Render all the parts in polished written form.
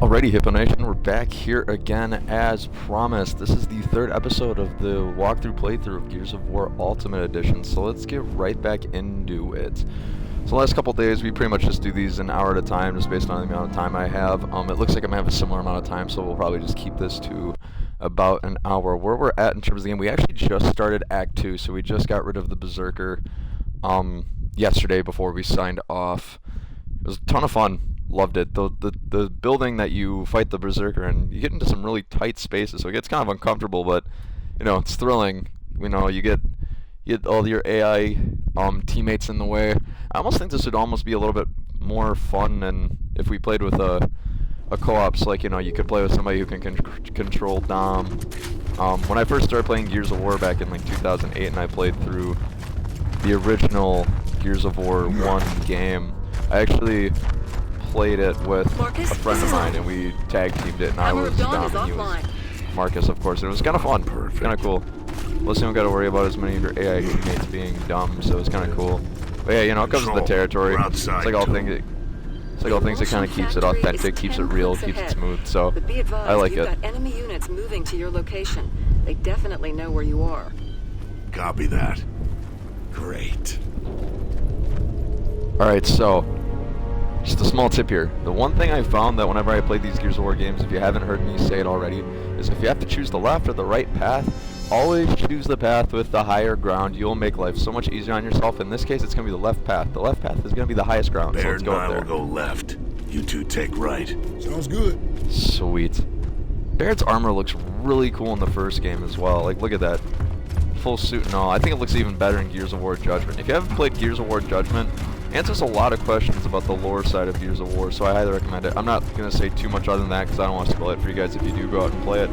Alrighty, Hippo Nation, we're back here again as promised. This is the third episode of the walkthrough playthrough of Gears of War Ultimate Edition, so let's get right back into it. So the last couple days, we pretty much just do these an hour at a time, just based on the amount of time I have. It looks like I'm going to have a similar amount of time, so we'll probably just keep this to about an hour. Where we're at in terms of the game, we actually just started Act 2, so we just got rid of the Berserker yesterday before we signed off. It was a ton of fun. Loved it. The building that you fight the Berserker in, you get into some really tight spaces, so it gets kind of uncomfortable, but you know, it's thrilling. You know, you get all your AI teammates in the way. I almost think this would almost be a little bit more fun than if we played with a co-op. So like, you know, you could play with somebody who can control Dom. When I first started playing Gears of War back in like 2008, and I played through the original Gears of War 1 game, I actually played it with Marcus, a friend of mine, and we tag teamed it, and I was Dom and he was Marcus, of course, and it was kind of fun, kind of cool. Plus, you don't got to worry about as many of your AI teammates being dumb, so it's kind of cool. But yeah, you know, it comes with the territory. It's like all things. It's like all things that kind of keeps it authentic, keeps it real, keeps it smooth. So But be advised, I like you've it. got enemy units moving to your location. They definitely know where you are. Copy that. Great. All right, so just a small tip here. The one thing I found that whenever I play these Gears of War games, if you haven't heard me say it already, is if you have to choose the left or the right path, always choose the path with the higher ground. You'll make life so much easier on yourself. In this case, it's going to be the left path. The left path is going to be the highest ground, so let's Baird go and I up there. will go left. You two take right. Sounds good. Sweet. Baird's armor looks really cool in the first game as well. Like, look at that. Full suit and all. I think it looks even better in Gears of War Judgment. If you haven't played Gears of War Judgment, it answers a lot of questions about the lore side of Gears of War, so I highly recommend it. I'm not going to say too much other than that because I don't want to spoil it for you guys if you do go out and play it.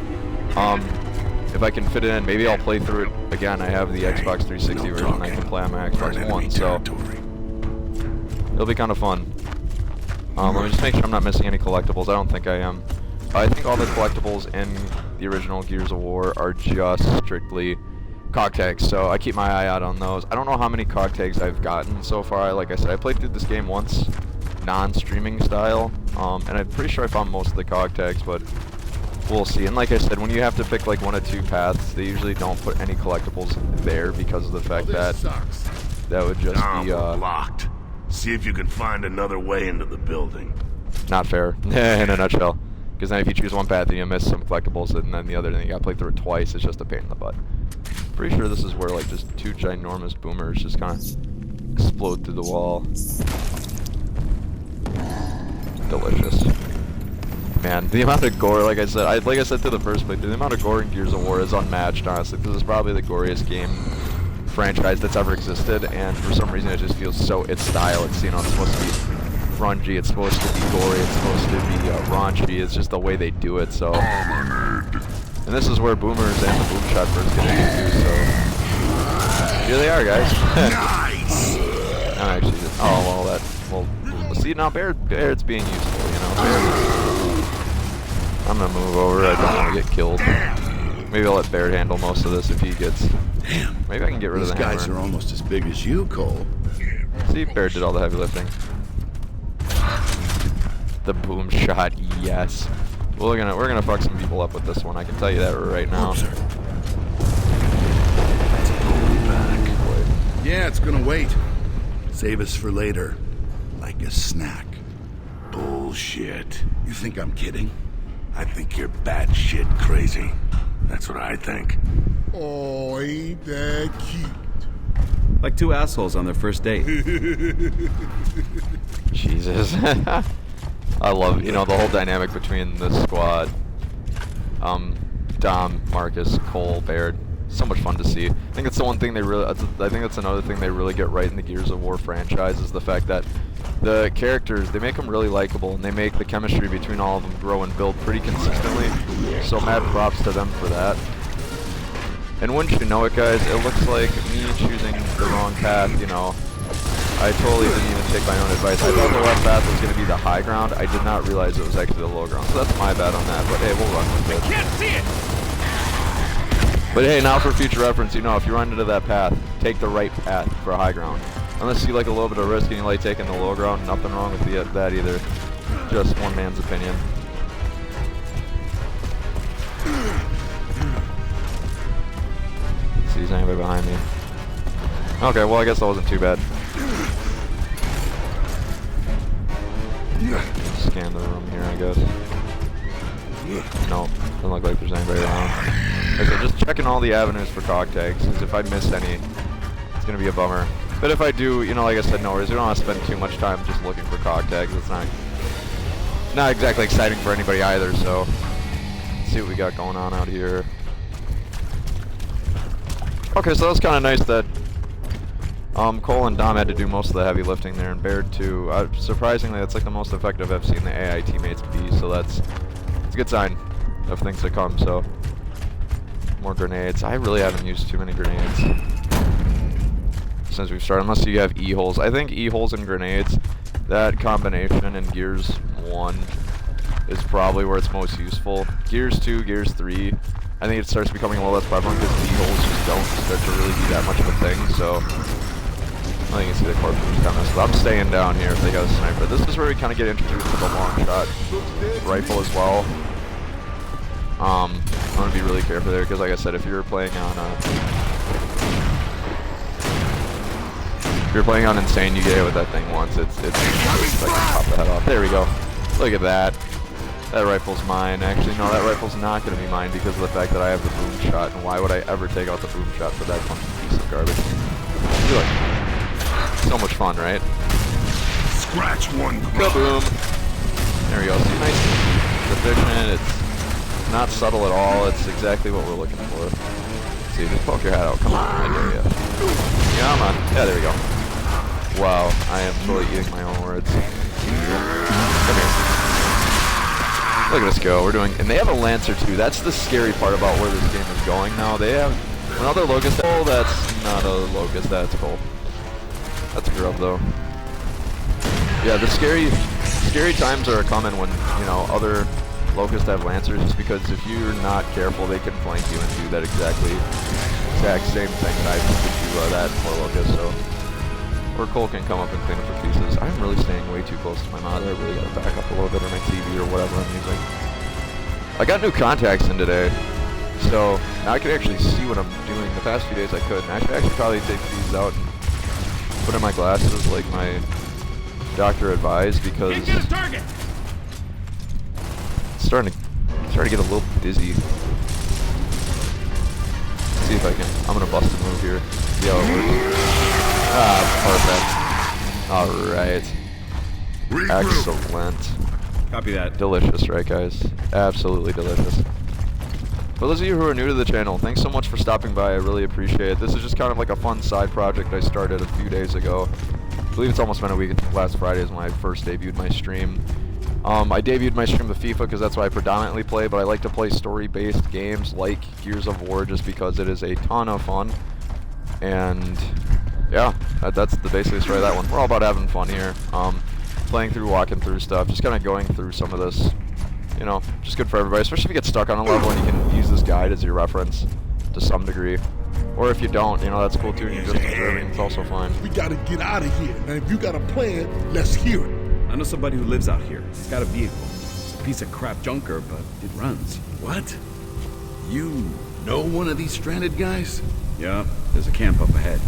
If I can fit it in, maybe I'll play through it again. I have the Xbox 360 version I can play on my Xbox One, so it'll be kind of fun. Let me just make sure I'm not missing any collectibles. I don't think I am. I think all the collectibles in the original Gears of War are just strictly cog tags, so I keep my eye out on those. I don't know how many cog tags I've gotten so far. Like I said, I played through this game once, non-streaming style, and I'm pretty sure I found most of the cog tags, but we'll see. And like I said, when you have to pick like one or two paths, they usually don't put any collectibles there because of the fact that that would just be blocked. See if you can find another way into the building. not fair in a nutshell. Because then if you choose one path, then you miss some collectibles, and then the other, then you gotta play through it twice. It's just a pain in the butt. Pretty sure this is where like just two ginormous boomers just kind of explode through the wall. Delicious. Man, the amount of gore, like I said to the first playthrough, the amount of gore in Gears of War is unmatched, honestly. This is probably the goriest game franchise that's ever existed, and for some reason it just feels so its style. It's, you know, it's supposed to be grungy, it's supposed to be gory, it's supposed to be raunchy. It's just the way they do it, so. And this is where boomers and the boom shot first get introduced, so. Here they are, guys. Nice! I'm actually just, oh, well, see, now Baird's being useful, you know. I'm gonna move over, I don't want to get killed. Maybe I'll let Baird handle most of this if he gets. Damn. Maybe I can get rid of These the hammer. guys are almost as big as you, Cole. See, Baird did all the heavy lifting. The boom shot, yes. We're gonna fuck some people up with this one. I can tell you that right now. Yeah, it's gonna wait. Save us for later. Like a snack. Bullshit. You think I'm kidding? I think you're batshit crazy. That's what I think. Oh, ain't that cute? Like two assholes on their first date. Jesus. I love, you know, the whole dynamic between this squad. Dom, Marcus, Cole, Baird. So much fun to see. I think that's the one thing they really. I think that's another thing they really get right in the Gears of War franchise is the fact that the characters, they make them really likable, and they make the chemistry between all of them grow and build pretty consistently. So mad props to them for that. And wouldn't you know it, guys? It looks like me choosing the wrong path. You know, I totally didn't even take my own advice. I thought the left path was going to be the high ground. I did not realize it was actually the low ground. So that's my bad on that. But hey, we'll run with it. Can't see it! But hey, now for future reference, you know, if you run into that path, take the right path for high ground. Unless you like a little bit of risk and you like taking the low ground, nothing wrong with that either. Just one man's opinion. sees anybody behind me. Okay, well I guess that wasn't too bad. Scan the room here, I guess. Nope, doesn't look like there's anybody around. Okay, so just checking all the avenues for cog tags, because if I miss any, it's gonna be a bummer. But if I do, you know, like I said, no worries. We don't want to spend too much time just looking for cog tags. It's not exactly exciting for anybody either. So let's see what we got going on out here. Okay, so that's kind of nice that Cole and Dom had to do most of the heavy lifting there, and Baird too. Surprisingly, that's like the most effective I've seen the AI teammates be. So it's a good sign of things to come. So more grenades. I really haven't used too many grenades since we've started, unless you have E-holes. I think E-holes and grenades, that combination in Gears 1 is probably where it's most useful. Gears 2, Gears 3, I think it starts becoming a little less prevalent because E-holes just don't start to really be that much of a thing, so I think you can see the corpses coming. So I'm staying down here if they got a sniper. This is where we kind of get introduced to the long shot rifle as well. I'm going to be really careful there because, like I said, if you're playing on Insane, you get hit with that thing once. It's like pop the head off. There we go. Look at that. That rifle's mine. Actually, no, that rifle's not going to be mine because of the fact that I have the boom shot. And why would I ever take out the boom shot for that fucking piece of garbage? Look. So much fun, right? Scratch one. Kaboom. There we go. See, nice efficient. It's not subtle at all. It's exactly what we're looking for. See, just poke your head out. Come on, I dare you. Yeah, come on. Yeah, there we go. Wow, I am totally eating my own words. Come here. Look at us go. We're doing, and they have a Lancer too. That's the scary part about where this game is going now. They have another Locust. Oh, that's not a Locust. That's cool. That's a grub though. Yeah, the scary times are coming when, you know, other Locusts have Lancers, just because if you're not careful, they can flank you and do that exact same thing that I did to that poor Locust. So, or Cole can come up and clean up the pieces. I'm really staying way too close to my monitor. I really gotta back up a little bit on my TV or whatever I'm using. I got new contacts in today, so now I can actually see what I'm doing. The past few days I couldn't. I should actually probably take these out and put in my glasses like my doctor advised, because it's starting to get a little dizzy. Let's see if I can. I'm gonna bust a move here. See how it works. Ah, perfect. Alright. Excellent. Copy that. Delicious, right guys? Absolutely delicious. For those of you who are new to the channel, thanks so much for stopping by. I really appreciate it. This is just kind of like a fun side project I started a few days ago. I believe it's almost been a week. Last Friday is when I first debuted my stream. I debuted my stream with FIFA because that's what I predominantly play, but I like to play story-based games like Gears of War just because it is a ton of fun. And yeah, that's the basically story of that one. We're all about having fun here. Playing through, walking through stuff, just kind of going through some of this, you know, just good for everybody, especially if you get stuck on a level and you can use this guide as your reference to some degree. Or if you don't, you know, that's cool too, and you're just observing, it's also fine. We gotta get out of here. And if you got a plan, let's hear it. I know somebody who lives out here. He's got a vehicle. It's a piece of crap junker, but it runs. What? You know one of these stranded guys? Yeah, there's a camp up ahead.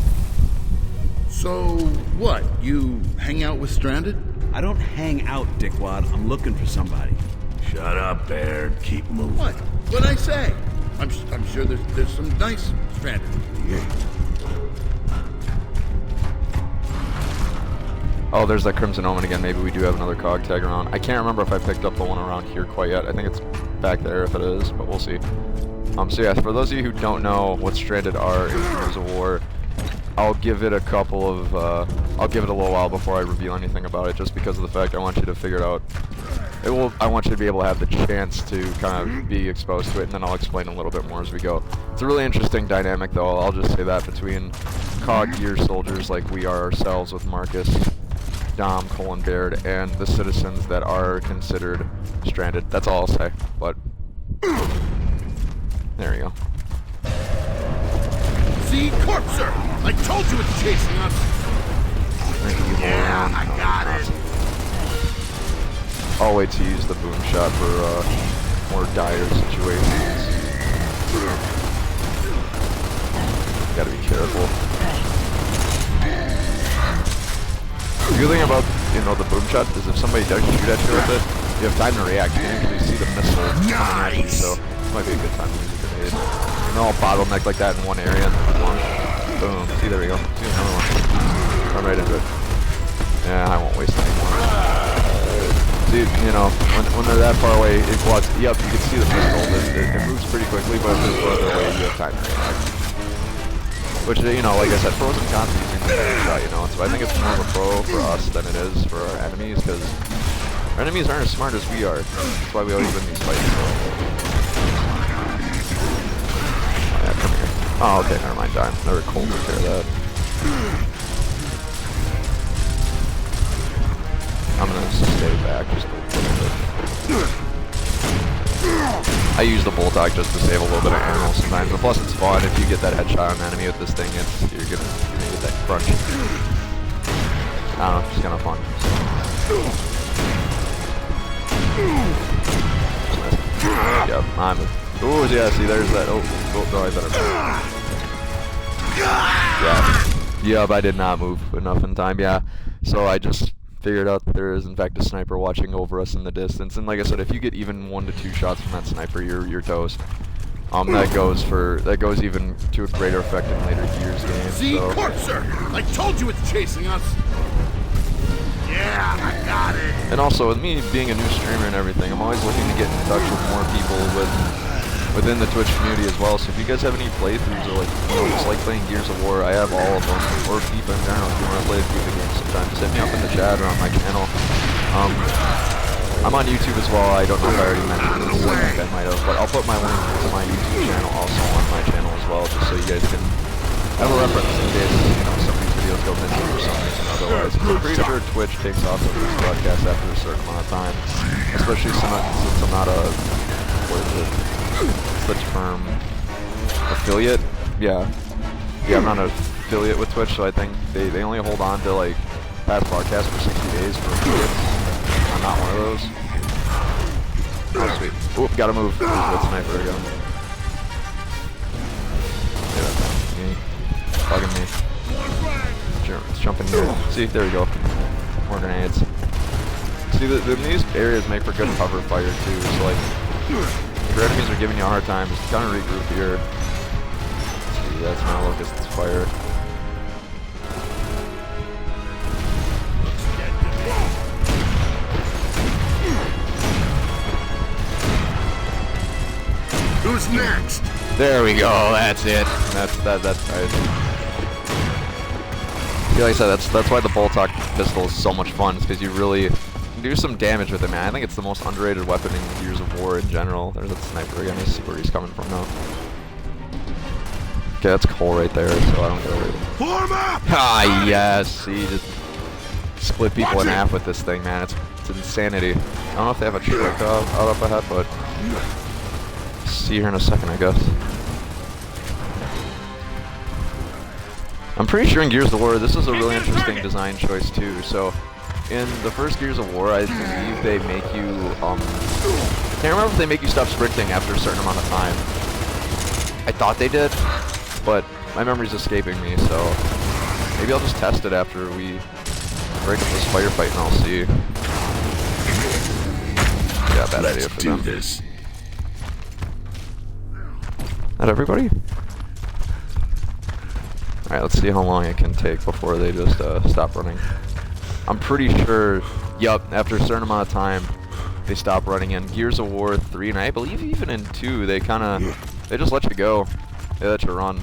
So, what? You hang out with stranded? I don't hang out, dickwad. I'm looking for somebody. Shut up, Baird. Keep moving. What? What'd I say? I'm sure there's some nice stranded. Yeah. Oh, there's that Crimson Omen again. Maybe we do have another cog tag around. I can't remember if I picked up the one around here quite yet. I think it's back there if it is, but we'll see. So yeah, for those of you who don't know what Stranded are in Gears of War, I'll give it a couple of, I'll give it a little while before I reveal anything about it, just because of the fact I want you to figure it out. I want you to be able to have the chance to kind of be exposed to it, and then I'll explain a little bit more as we go. It's a really interesting dynamic, though. I'll just say that between COG Gear soldiers like we are ourselves with Marcus, Dom, Cole, and Baird, and the citizens that are considered stranded. That's all I'll say. But there you go. See, Corpser! I told you it's chasing us! Yeah, I got it! I'll wait to use the boom shot for more dire situations. gotta be careful. The good thing about, you know, the boom shot is if somebody does shoot at you with it, you have time to react. You can actually see the missile coming at you, so it might be a good time to use a grenade. And they're all bottlenecked like that in one area, and launch. Boom. See, there we go. See another one. Run right into it. Yeah, I won't waste any more. See, you know, when they're that far away, it blocks. Yep, you can see the missile. It moves pretty quickly, but if they're further away, you have time to react. Which, you know, like I said, pros and cons of using the shot, you know. So I think it's more of a pro for us than it is for our enemies, because our enemies aren't as smart as we are. That's why we always win these fights. Oh, yeah, come here. Oh, okay, never mind, Dime. Never cold to care of that. I'm gonna stay back, just a little bit. I use the Boltok just to save a little bit of ammo sometimes, and plus it's fun. If you get that headshot on an enemy with this thing, you're gonna get that crunch. I don't know, it's kind of fun. Yep, I'm. Ooh, yeah, see, there's that. Oh, no, I better. Yeah. Yep, I did not move enough in time. Yeah, so I just figured out that there is in fact a sniper watching over us in the distance, and like I said, if you get even 1 to 2 shots from that sniper, you're toast. That goes even to a greater effect in later Gears games. See, so. Corpser! I told you it's chasing us! Yeah, I got it! And also, with me being a new streamer and everything, I'm always looking to get in touch with more people within the Twitch community as well. So if you guys have any playthroughs or like, you know, just like playing Gears of War, I have all of them, or FIFA in general. If you want to play a FIFA game sometime, just hit me up in the chat or on my channel. I'm on YouTube as well. I don't know if I already mentioned this. I think I might have, but I'll put my link to my YouTube channel also on my channel as well, just so you guys can have a reference in case, you know, some of these videos go missing for some reason otherwise. I'm pretty sure Twitch takes off of this broadcast after a certain amount of time, especially since I'm not a, what is it, the term, affiliate? Yeah, I'm not an affiliate with Twitch, so I think they only hold on to like past broadcasts for 60 days for affiliates. I'm not one of those. Oh, sweet. Oop, gotta move. There's that sniper again. Get that down. Me. Bugging me. Sure, let's jump in here. See, there we go. More grenades. See, these areas make for good cover fire too, so like, if your enemies are giving you a hard time, just kind of regroup here. See, that's my locust's fire. Who's next? There we go. That's it. That's right. Yeah, like I said, that's why the Boltok pistol is so much fun. It's because you really do some damage with it, man. I think it's the most underrated weapon in Gears of War in general. There's that sniper again. You see where he's coming from now. Okay, that's Cole right there, so I don't get worried. Form up! Ah, yes. See, just split people in half with this thing, man. It's insanity. I don't know if they have a trick out up ahead, but see here in a second, I guess. I'm pretty sure in Gears of War, this is a really interesting design choice too. So, in the first Gears of War, I believe they make you, I can't remember if they make you stop sprinting after a certain amount of time. I thought they did, but my memory's escaping me, so maybe I'll just test it after we break up this firefight and I'll see. Yeah, bad idea for them. Let's do this. Not everybody? Alright, let's see how long it can take before they just stop running. I'm pretty sure, yup, after a certain amount of time, they stop running. In Gears of War 3, and I believe even in 2, they just let you go. They let you run.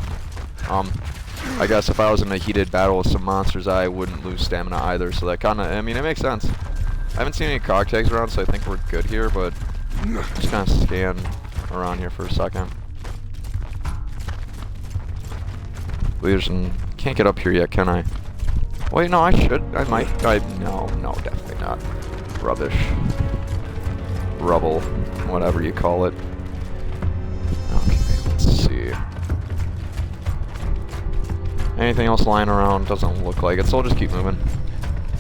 I guess if I was in a heated battle with some monsters, I wouldn't lose stamina either, so that kinda, I mean, it makes sense. I haven't seen any cog tags around, so I think we're good here, but just kinda scan around here for a second. Can't get up here yet, can I? Wait, no, I should. I might. No, definitely not. Rubbish. Rubble. Whatever you call it. Okay, let's see. Anything else lying around? Doesn't look like it, so I'll just keep moving.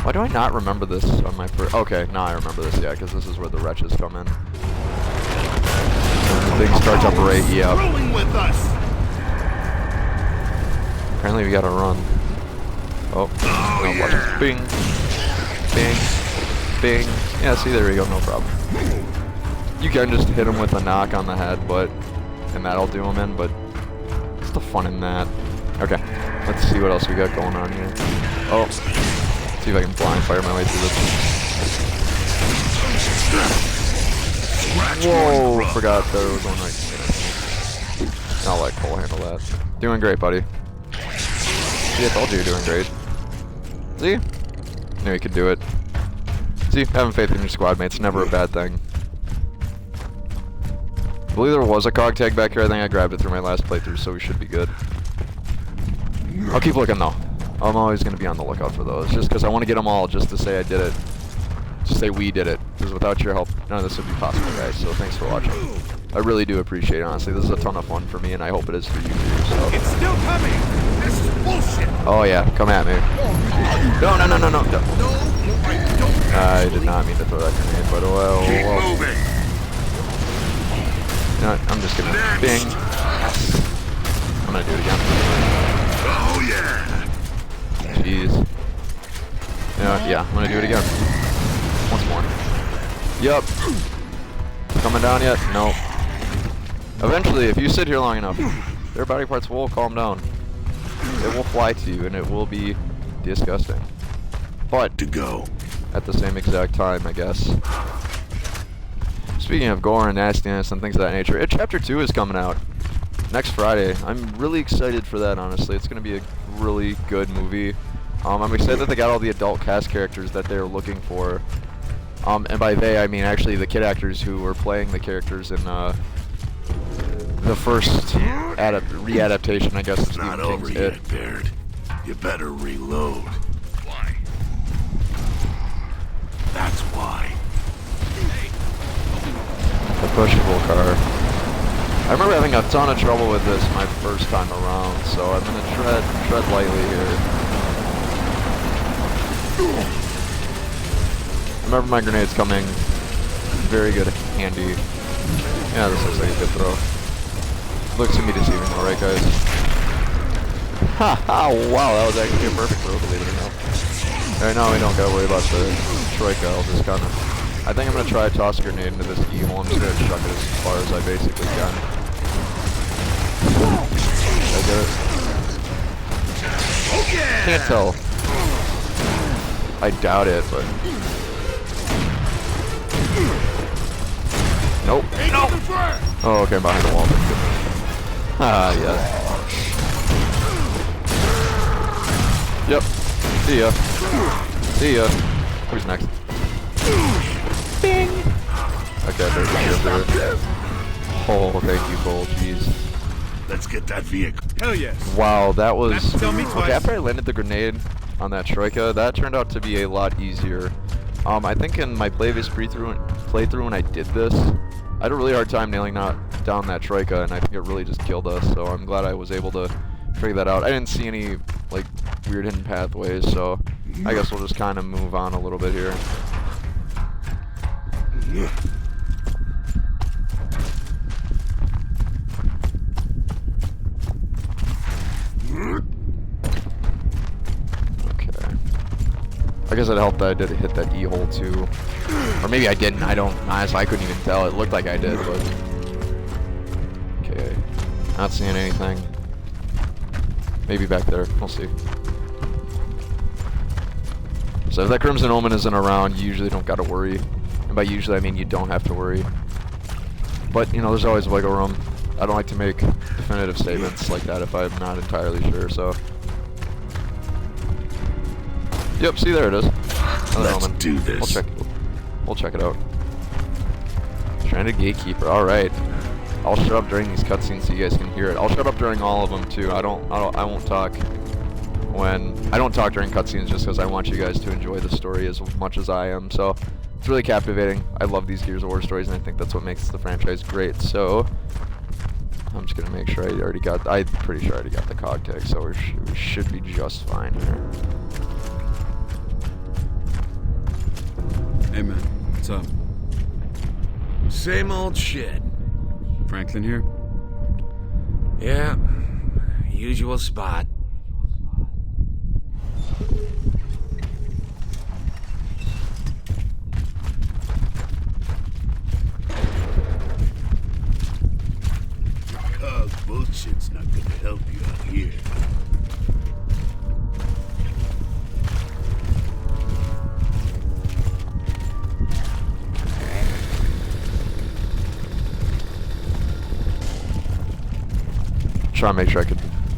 Why do I not remember this on my first... Okay, now I remember this, yeah, because this is where the wretches come in. The thing starts up right, yeah. Screwing with us. Apparently we gotta run. Oh, no, watch this. Bing. Bing. Bing. Yeah, see, there we go, no problem. You can just hit him with a knock on the head, and that'll do him in, but what's the fun in that? Okay, let's see what else we got going on here. Oh, see if I can blind fire my way through this. Whoa, forgot there was one right. I'll let Cole handle that. Doing great, buddy. See, I told you you're doing great. See? Knew you could do it. See, having faith in your squad mate's never a bad thing. I believe there was a cog tag back here. I think I grabbed it through my last playthrough, so we should be good. I'll keep looking though. I'm always going to be on the lookout for those, just because I want to get them all, just to say I did it. Just say we did it, because without your help, none of this would be possible, guys. So thanks for watching. I really do appreciate it, honestly. This is a ton of fun for me, and I hope it is for you too. So. It's still coming! This is bullshit! Oh yeah, come at me. No. No, I don't. I did not mean to throw that grenade, but well. Moving. You know what? I'm just gonna bing. Yes. I'm gonna do it again. Oh yeah. Jeez. You know what? Yeah, I'm gonna do it again. Once more. Yup. Coming down yet? No. Eventually, if you sit here long enough, their body parts will calm down. It will fly to you, and it will be disgusting. But To go. at the same exact time, I guess. Speaking of gore and nastiness and things of that nature, Chapter 2 is coming out next Friday. I'm really excited for that, honestly. It's going to be a really good movie. I'm excited that they got all the adult cast characters that they're looking for. And by they, I mean actually the kid actors who were playing the characters in the first re-adaptation, I guess, of It's not Stephen over King's yet, It. Baird. You better reload. Why? That's why. The pushable car. I remember having a ton of trouble with this my first time around, so I'm gonna tread lightly here. I remember my grenades coming very good handy. Yeah, this looks like a good throw. Looks to me deceiving, alright guys. Haha, wow, that was actually a perfect throw, believe it or not. Alright, now we don't gotta worry about the troika. I'll just kinda... I think I'm gonna try to toss a grenade into this E-hole. I'm just gonna chuck it as far as I basically can. Did I get it? Can't tell. I doubt it, but... Nope. No! Oh, okay, behind the wall. Thank goodness. Ah, yes. Yep. See ya. See ya. Who's next? Bing! Okay, there's the Oh, thank you, Cole. Jeez. Let's get that vehicle. Hell yes. Wow, that was... Tell me twice. Okay, after I landed the grenade on that troika, that turned out to be a lot easier. I think in my playthrough when I did this, I had a really hard time nailing down that troika, and I think it really just killed us, so I'm glad I was able to figure that out. I didn't see any, like, weird hidden pathways, so I guess we'll just kind of move on a little bit here. I guess it helped that I did hit that E-hole too. Or maybe I didn't, honestly, I couldn't even tell. It looked like I did, but... Okay. Not seeing anything. Maybe back there, we'll see. So if that Crimson Omen isn't around, you usually don't gotta worry. And by usually, I mean you don't have to worry. But, you know, there's always wiggle room. I don't like to make definitive statements like that if I'm not entirely sure, so... Yep, see, there it is. Another Let's element. do this. We'll check it out. Stranded Gatekeeper, alright. I'll shut up during these cutscenes so you guys can hear it. I'll shut up during all of them too. I won't talk I don't talk during cutscenes just because I want you guys to enjoy the story as much as I am. So it's really captivating. I love these Gears of War stories, and I think that's what makes the franchise great. So I'm just gonna make sure I'm pretty sure I already got the cog tag, so we should be just fine here. Hey man, what's up? Same old shit. Franklin here? Yeah, usual spot. trying to make sure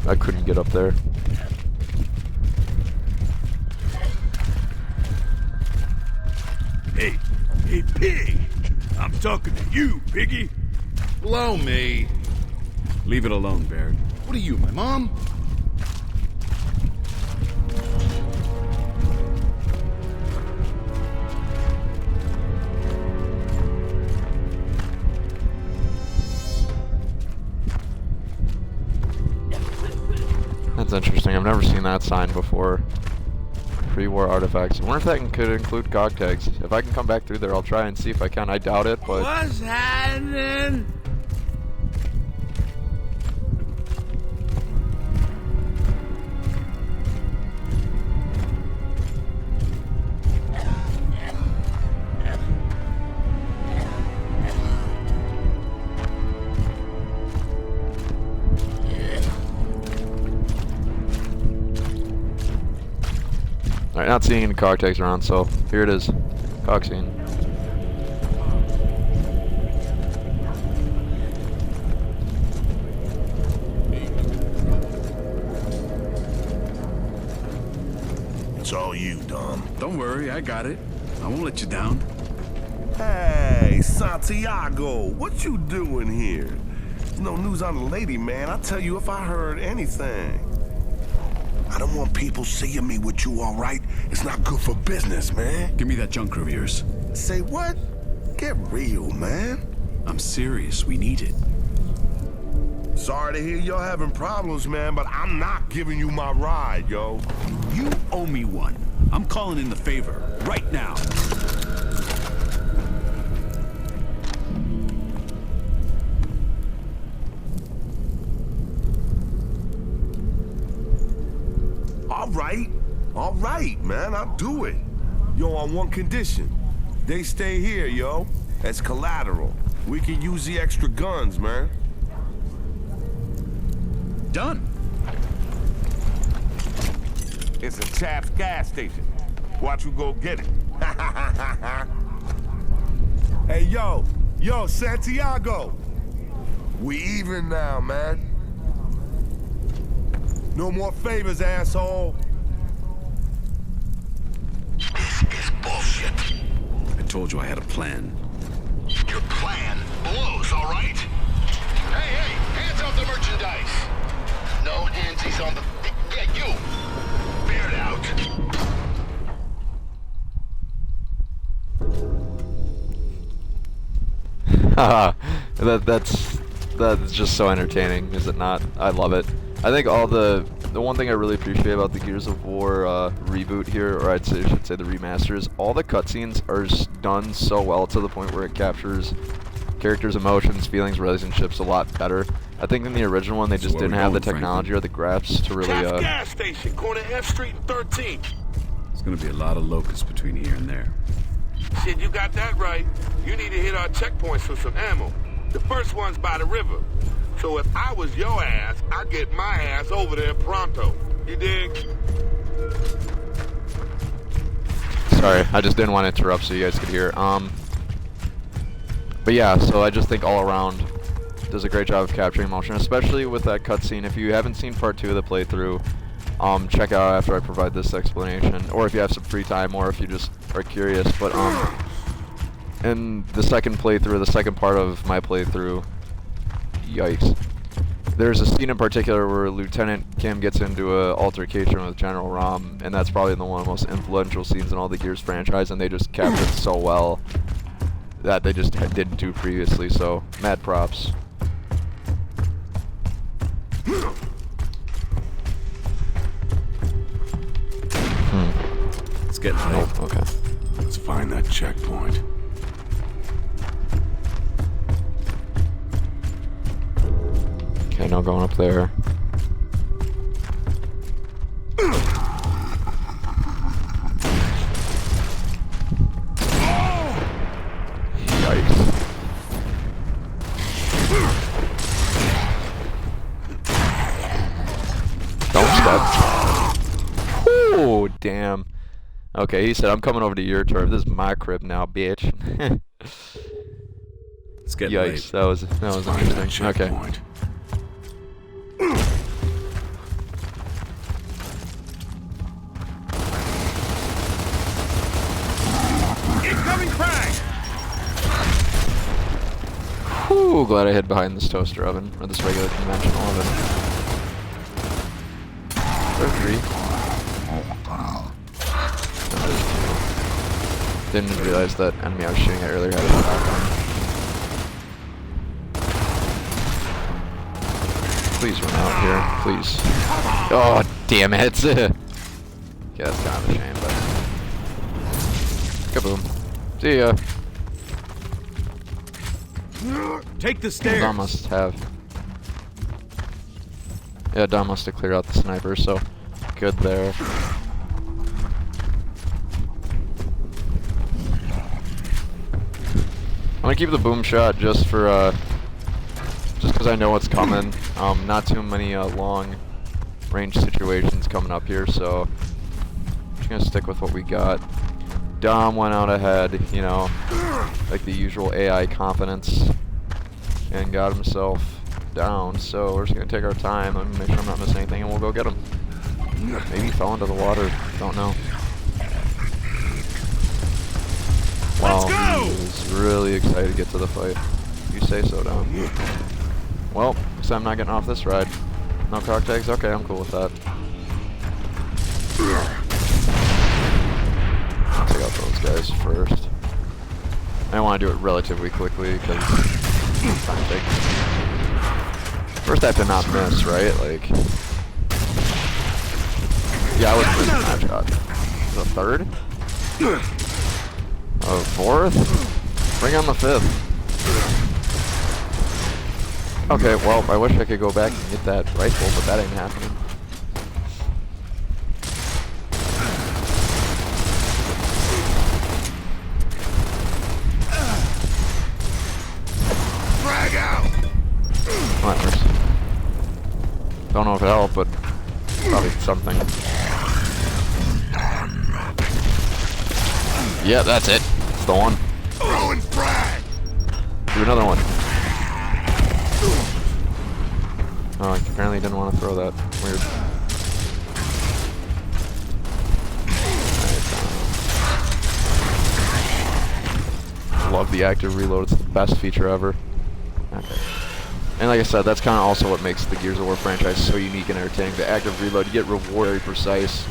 I couldn't get up there. Hey, pig! I'm talking to you, piggy! Blow me. Leave it alone, Baird. What are you, my mom? That's interesting. I've never seen that sign before. Pre-war artifacts. I wonder if that could include GOG tags. If I can come back through there, I'll try and see if I can. I doubt it, but... What's happening? Alright, not seeing any GOG tags around, so here it is. GOG scene. It's all you, Dom. Don't worry, I got it. I won't let you down. Hey, Santiago, what you doing here? No news on the lady, man. I'll tell you if I heard anything. I don't want people seeing me with you, all right? It's not good for business, man. Give me that junker of yours. Say what? Get real, man. I'm serious, we need it. Sorry to hear y'all having problems, man, but I'm not giving you my ride, yo. You owe me one. I'm calling in the favor, right now. All right, man, I'll do it. Yo, on one condition. They stay here, yo. As collateral. We can use the extra guns, man. Done. It's a Chap's gas station. Watch you go get it. Hey, yo, Santiago. We even now, man. No more favors, asshole. This is bullshit. I told you I had a plan. Your plan blows, all right? Hey, hands off the merchandise. No handsies on the... Yeah, you. Beard out. Haha, that's just so entertaining, is it not? I love it. I think all the one thing I really appreciate about the Gears of War reboot here, or I should say the remasters, all the cutscenes are done so well to the point where it captures characters' emotions, feelings, relationships a lot better. I think in the original one they just didn't have the technology or the graphs to really. Gas station, corner F Street and 13. There's gonna be a lot of locusts between here and there. Shit, you got that right. You need to hit our checkpoints for some ammo. The first one's by the river. So if I was your ass, I'd get my ass over there pronto. You dig? Sorry, I just didn't want to interrupt so you guys could hear. But yeah, so I just think all around does a great job of capturing emotion, especially with that cutscene. If you haven't seen part 2 of the playthrough, check out after I provide this explanation, or if you have some free time, or if you just are curious. But in the second playthrough, the second part of my playthrough, yikes. There's a scene in particular where Lieutenant Kim gets into an altercation with General Rom, and that's probably one of the most influential scenes in all the Gears franchise, and they just captured it so well that they just didn't do previously, so mad props. It's getting late. Oh, okay. Let's find that checkpoint. Okay, no going up there. Yikes. Don't step. Oh, damn. Okay, he said, I'm coming over to your turf. This is my crib now, bitch. It's getting Yikes, late. that was Let's find that interesting. Okay. checkpoint. Throwing frag! Whew, glad I hid behind this toaster oven, or this regular conventional oven. There are 3. No, there's 2. Didn't realize that enemy I was shooting at earlier had a shotgun. Please run out here, please. Oh, damn it! Yeah, that's kind of a shame, but... Kaboom. See ya. Take the stairs. Don must have. Yeah, Don must have cleared out the sniper, so good there. I'm gonna keep the boom shot just for just because I know what's coming. Not too many long range situations coming up here, so I'm just gonna stick with what we got. Dom went out ahead, you know, like the usual AI confidence, and got himself down. So we're just gonna take our time and make sure I'm not missing anything, and we'll go get him. Maybe he fell into the water. Don't know. Wow, he was really excited to get to the fight. You say so, Dom. Well, so I'm not getting off this ride. No cock tags? Okay, I'm cool with that. I'll take out those guys first. I want to do it relatively quickly because it's time to take. First, I have to not miss, right? Like, yeah, I wasn't missing that shot. The 3rd? Oh, 4th? Bring on the 5th. Okay, well, I wish I could go back and get that rifle, but that ain't happening. Frag out! Well, that works. Don't know if it helped, but probably something. Yeah, that's it. It's the one. Throwing frag! Do another one. Oh, I apparently didn't want to throw that. Weird. Alright, love the active reload. It's the best feature ever. Okay. And like I said, that's kind of also what makes the Gears of War franchise so unique and entertaining. The active reload, you get reward very precise.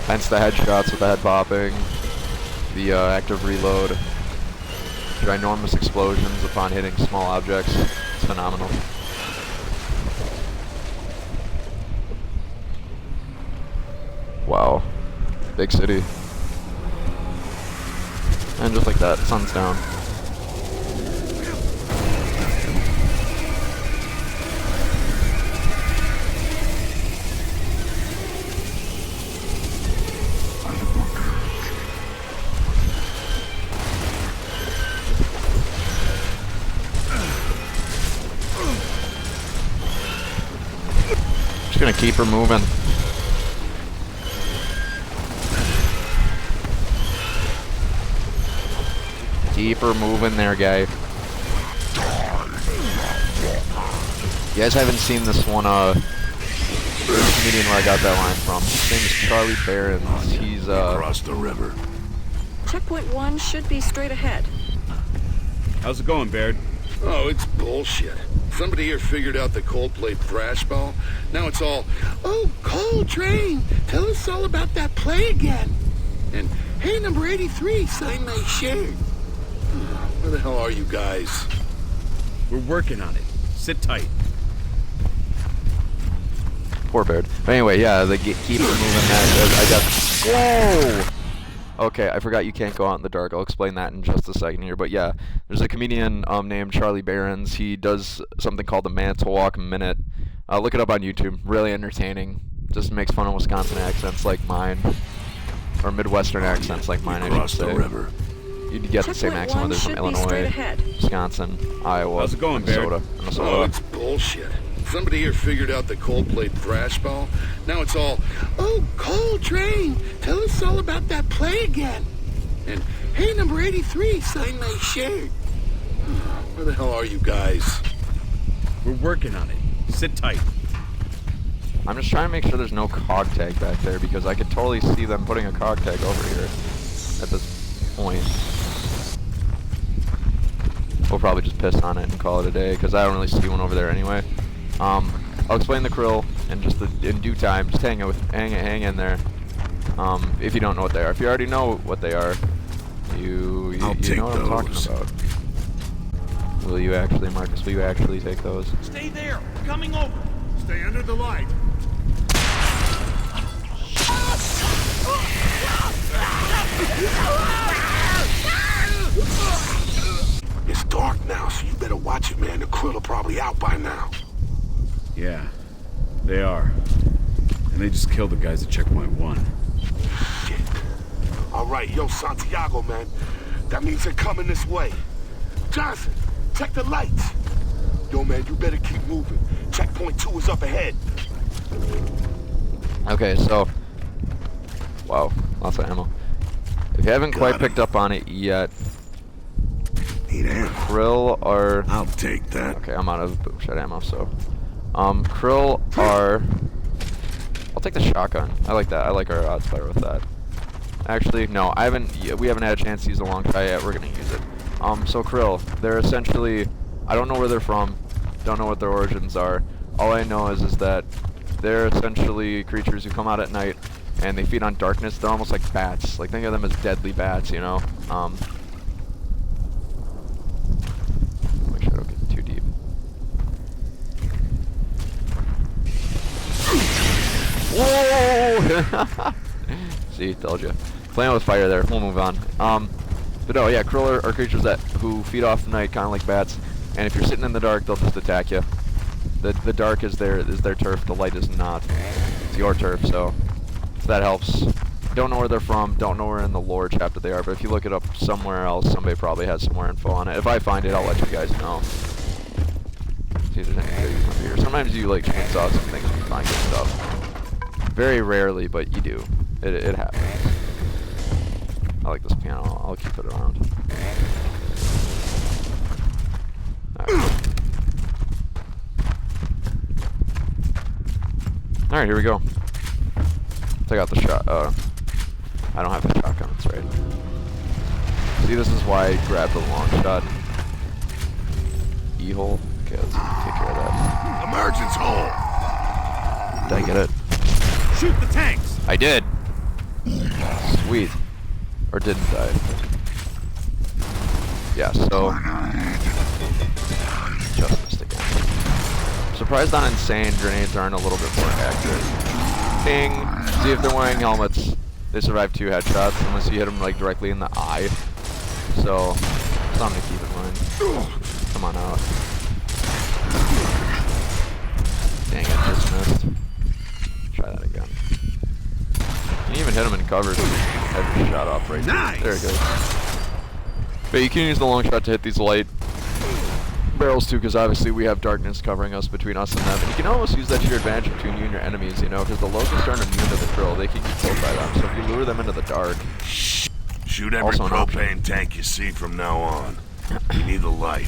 Hence the headshots with the head popping. The active reload. Ginormous explosions upon hitting small objects. It's phenomenal. Wow. Big city. And just like that, sun's down. Just gonna keep her moving. Keep her moving there, guy. You guys haven't seen this one, comedian where I got that line from. His name is Charlie Behrens. He's, Across the river. Checkpoint 1 should be straight ahead. How's it going, Baird? Oh, it's bullshit. Somebody here figured out the Coldplay thrash ball. Now it's all, oh, Coltrane, tell us all about that play again. And, hey, number 83, sign my shirt. Where the hell are you guys? We're working on it. Sit tight. poor Baird. But anyway, yeah, the keep moving that. I got. Whoa! Okay, I forgot you can't go out in the dark. I'll explain that in just a second here. But yeah, there's a comedian named Charlie Behrens. He does something called the Manitowoc Minute. Look it up on YouTube. Really entertaining. Just makes fun of Wisconsin accents like mine, or Midwestern accents like mine, I should say. River. You'd get the same accent whether from Illinois, Wisconsin, Iowa, How's it going, Minnesota. Oh, it's bullshit. Somebody here figured out the Coldplay thrash ball. Now it's all, oh, Coltrane, tell us all about that play again. And, hey, number 83, sign my shirt. Where the hell are you guys? We're working on it. Sit tight. I'm just trying to make sure there's no cog tag back there because I could totally see them putting a cog tag over here at this point. will probably just piss on it and call it a day, because I don't really see one over there anyway. I'll explain the krill in just in due time. Just hang in there. If you don't know what they are. If you already know what they are, you know what I'm talking about. Will you actually, Marcus? Will you actually take those? Stay there. Coming over. Stay under the light. It's dark now, so you better watch it, man. The krill are probably out by now. Yeah, they are. And they just killed the guys at Checkpoint 1. Shit. All right, yo, Santiago, man. That means they're coming this way. Johnson, check the lights. Yo, man, you better keep moving. Checkpoint 2 is up ahead. Okay, so... Wow, lots of ammo. If you haven't quite picked up on it yet, Need ammo. krill are... I'll take that. Okay, I'm out of boom shot ammo, so... krill are... I'll take the shotgun. I like that. I like our odds better with that. Actually, no, we haven't had a chance to use the long shot yet. We're gonna use it. So krill, they're essentially... I don't know where they're from. Don't know what their origins are. All I know is that they're essentially creatures who come out at night and they feed on darkness. They're almost like bats. Like, think of them as deadly bats, you know? Make sure I don't get too deep. Whoa! See, told you. Playing with fire there. We'll move on. But no, yeah, krill are creatures who feed off the night, kind of like bats. And if you're sitting in the dark, they'll just attack you. The dark is their turf. The light is not. It's your turf, so that helps. Don't know where they're from. Don't know where in the lore chapter they are. But if you look it up somewhere else, somebody probably has some more info on it. If I find it, I'll let you guys know. See if there's anything up here. Sometimes you like chainsaw some things and you find good stuff. Very rarely, but you do. It happens. I like this piano. I'll keep it around. Alright, here we go. Take out the shot. I don't have the shotgun, that's right. See, this is why I grabbed the long shot. E-hole. Okay, let's take care of that. Emergence hole. Did I get it? Shoot the tanks. I did! Sweet. Or didn't I? Yeah, so... Just missed again. Surprised on Insane, grenades aren't a little bit more accurate. Ping! See, if they're wearing helmets, they survive 2 headshots unless you hit them like directly in the eye. So, something to keep in mind. Come on out. Dang it, just missed. Try that again. You can even hit him in cover to have your shot off right Nice. there. There it goes. But you can use the long shot to hit these light barrels too, because obviously we have darkness covering us between us and them. And you can almost use that to your advantage between you and your enemies, you know, because the locusts aren't immune to the krill. They can get killed by them. So if you lure them into the dark... Shoot every Also an option. propane tank you see from now on. You need the light.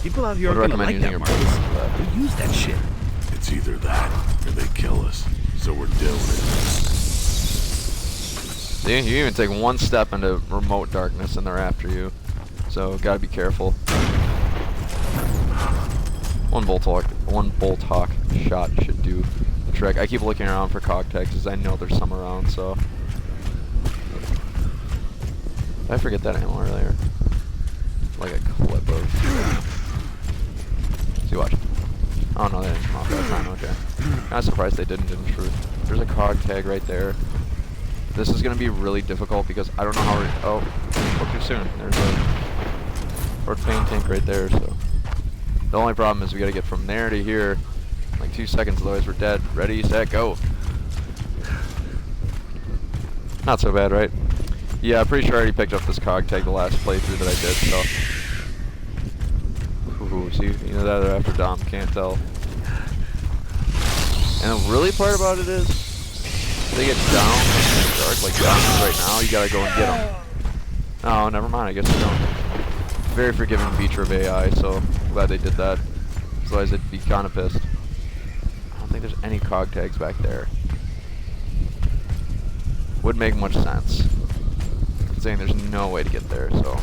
People out here Would are gonna recommend like using that, your Marcus. propane for that. We use that shit. It's either that or they kill us. So we're doing it. See, you even take one step into remote darkness and they're after you. So gotta be careful. One bolt hawk shot should do the trick. I keep looking around for cog tags because I know there's some around, so. Did I forget that ammo earlier? Like a clip of. See, watch. Oh no, they didn't come off that time, okay. Not surprised they didn't, in truth. There's a cog tag right there. This is gonna be really difficult because I don't know how oh, spoke too soon. There's a propane tank right there, so. The only problem is we gotta get from there to here, like 2 seconds, otherwise we're dead. Ready, set, go. Not so bad, right? Yeah, I'm pretty sure I already picked up this cog tag the last playthrough that I did, so. Ooh, see, you know that they're after Dom, can't tell. And the really part about it is, if they get down in the dark, like Dom is right now, you gotta go and get them. Oh, never mind, I guess you don't. Very forgiving feature of AI, so glad they did that. Otherwise I'd be kinda pissed. I don't think there's any cog tags back there. Would make much sense. Saying there's no way to get there, so.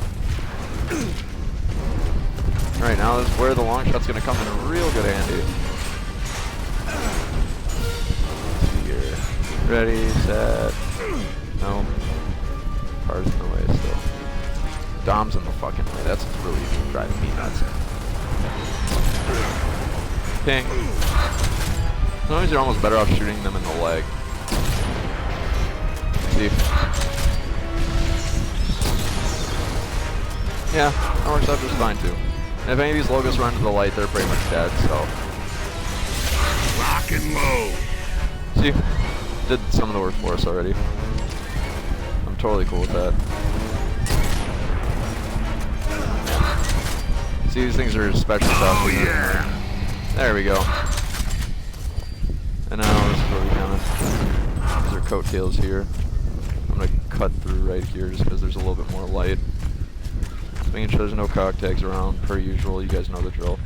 Alright, now this is where the long shot's gonna come in real good handy. Let's see here. Ready, set. No. Car's in the way still. Dom's in the fucking way. That's what's really driving me nuts. Ping. Sometimes you're almost better off shooting them in the leg. See? Yeah, that works out just fine too. And if any of these logos run to the light, they're pretty much dead, so. Lock and load. See? Did some of the work for us already. I'm totally cool with that. Yeah. See, these things are special stuff. Oh, yeah. There we go. And now this is where we kinda, these are coattails here. I'm gonna cut through right here just because there's a little bit more light. Just making sure there's no cog tags around, per usual. You guys know the drill.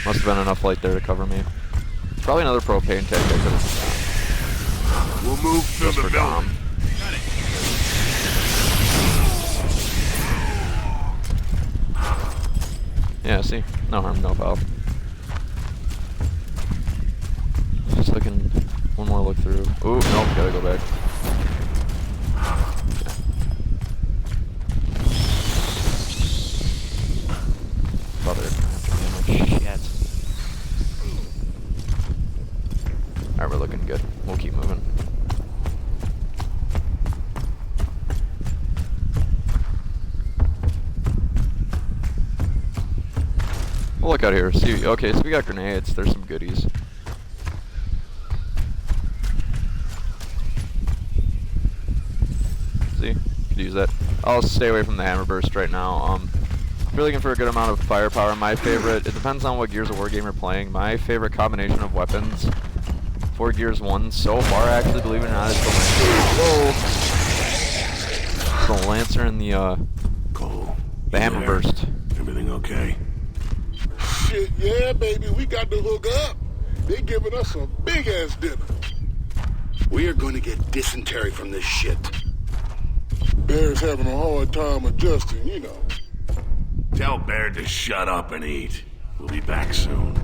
Must have been enough light there to cover me. Probably another propane tank I could have done. We'll move through Just the for Dom. Yeah, see? No harm, no foul. Just looking, one more look through. Ooh, nope, gotta go back. Brother, shit. Alright, we're looking good. We'll keep moving. We'll look out here. See, okay, so we got grenades. There's some goodies. See, could use that. I'll stay away from the hammer burst right now. If you're looking for a good amount of firepower, my favorite, it depends on what Gears of War game you're playing. My favorite combination of weapons for Gears 1 so far, actually, believe it or not, is the Lancer. Whoa! The Lancer and the Cole, the hammer there? burst. Everything okay? Shit, yeah, baby, we got to hook up. They giving us a big-ass dinner. We are going to get dysentery from this shit. Bear's having a hard time adjusting, you know. Tell Bear to shut up and eat. We'll be back soon.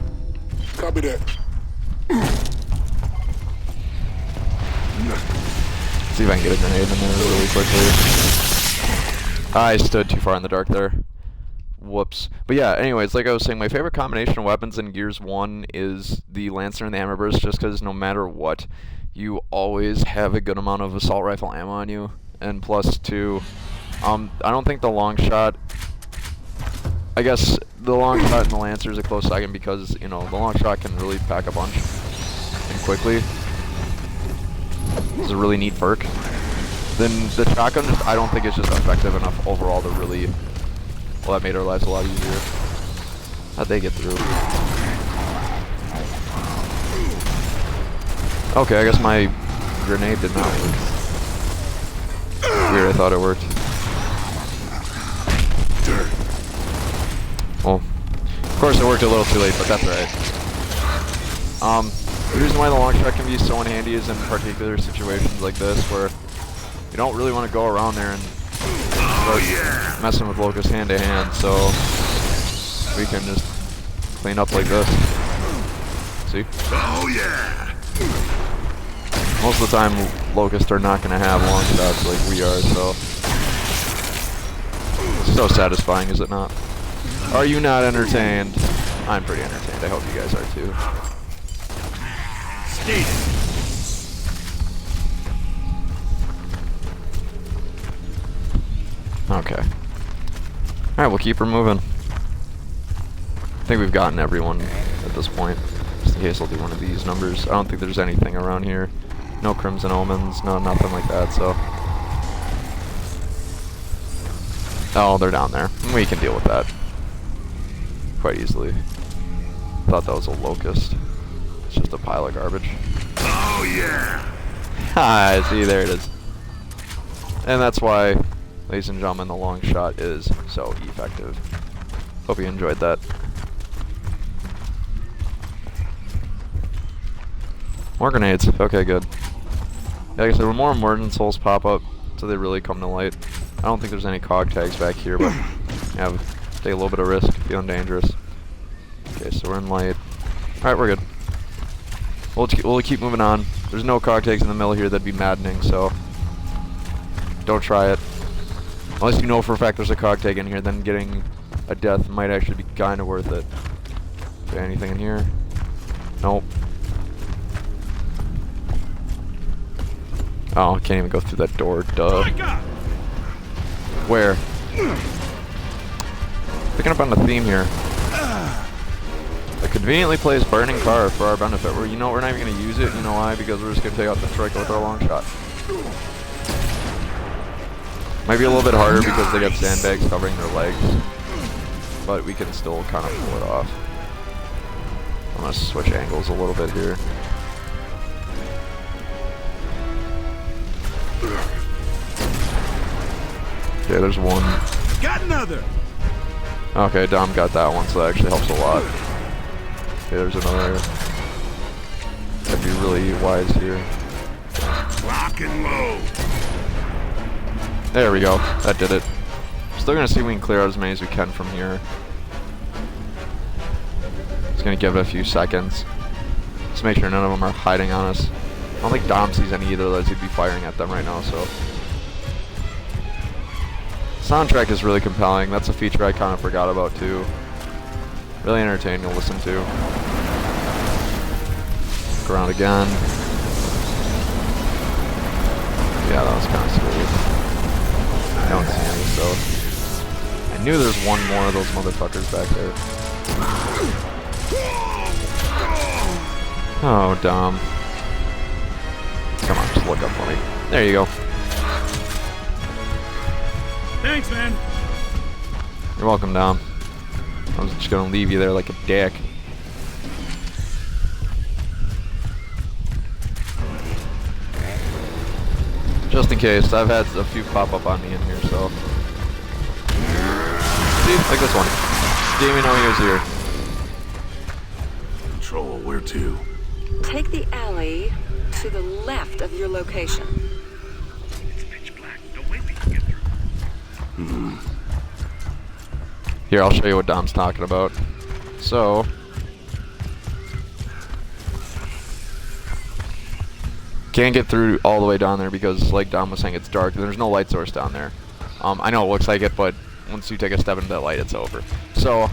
Copy that. See if I can get a grenade in there really quickly. I stood too far in the dark there. Whoops. But yeah, anyways, like I was saying, my favorite combination of weapons in Gears 1 is the Lancer and the Hammer Burst, just because no matter what, you always have a good amount of assault rifle ammo on you. And plus, too, I don't think the long shot, I guess the long shot and the Lancer is a close second because, you know, the long shot can really pack a bunch and quickly. It's a really neat perk. Then the shotgun, I don't think it's just effective enough overall to really, well, that made our lives a lot easier. How'd they get through? Okay, I guess my grenade did not work. Weird, I thought it worked. Well, of course it worked a little too late, but that's alright. The reason why the long shot can be so handy is in particular situations like this where you don't really want to go around there and start messing with Locust hand to hand, so we can just clean up like this. See? Oh yeah! Most of the time, Locusts are not going to have long shots like we are, so it's so satisfying, is it not? Are you not entertained? I'm pretty entertained. I hope you guys are too. Okay. Alright, we'll keep her moving. I think we've gotten everyone at this point. Just in case I'll do one of these numbers. I don't think there's anything around here. No Crimson Omens, no nothing like that, so. Oh, they're down there. We can deal with that quite easily. Thought that was a Locust. It's just a pile of garbage. Oh yeah! Ah, see, there it is. And that's why, ladies and gentlemen, the long shot is so effective. Hope you enjoyed that. More grenades. Okay, good. Like I said, when more emergence holes pop up, so they really come to light. I don't think there's any cog tags back here, but Yeah, take a little bit of risk, feeling dangerous. Okay, so we're in light. Alright, we're good. We'll keep moving on. There's no cog tags in the middle here, that'd be maddening, so don't try it. Unless you know for a fact there's a cog tag in here, then getting a death might actually be kind of worth it. Okay, anything in here? Nope. Oh, I can't even go through that door, duh. Where? Picking up on the theme here. It conveniently plays burning car for our benefit. You know, we're not even going to use it. You know why? Because we're just going to take out the Troika with our long shot. Might be a little bit harder because they got sandbags covering their legs. But we can still kind of pull it off. I'm going to switch angles a little bit here. Okay, there's one. Got another. Okay, Dom got that one, so that actually helps a lot. Okay, there's another. Gotta be really wise here. Rock and roll. There we go. That did it. Still gonna see if we can clear out as many as we can from here. Just gonna give it a few seconds. Just make sure none of them are hiding on us. I don't think Dom sees any either, otherwise he'd be firing at them right now, so. Soundtrack is really compelling. That's a feature I kind of forgot about too. Really entertaining to listen to. Look around again. Yeah, that was kind of scary. I don't see any, so. I knew there's one more of those motherfuckers back there. Oh, Dom. Come on, just look up for me. There you go. Thanks, man. You're welcome, Dom. I was just gonna leave you there like a dick. Just in case, I've had a few pop up on me in here, so. See, like this one. Didn't even know he was here. Control, where to? Take the alley to the left of your location. It's pitch black. No way we can get through. Here, I'll show you what Dom's talking about. So. Can't get through all the way down there because, like Dom was saying, it's dark. There's no light source down there. I know it looks like it, but once you take a step into that light, it's over. So,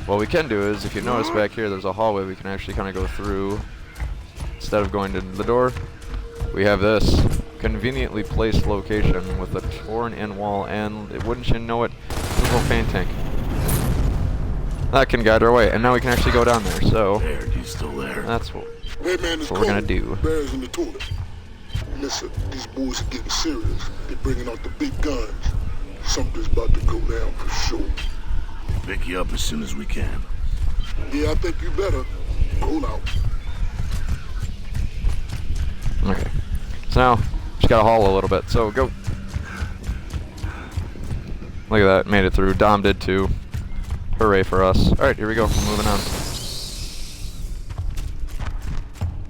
what we can do is, if you notice back here, there's a hallway we can actually kind of go through. Instead of going to the door, we have this conveniently placed location with a torn-in wall, and wouldn't you know it, a little paint tank. That can guide our way, and now we can actually go down there. So, There, you still there? that's what. Hey man, it's What we're gonna do. Bears in the toilet. Listen, these boys are getting serious. They're bringing out the big guns. Something's about to go down for sure. Pick you up as soon as we can. Yeah, I think you better. Roll out. Okay. So now, just gotta haul a little bit. So go. Look at that, made it through. Dom did too. Hooray for us. Alright, here we go. We're moving on.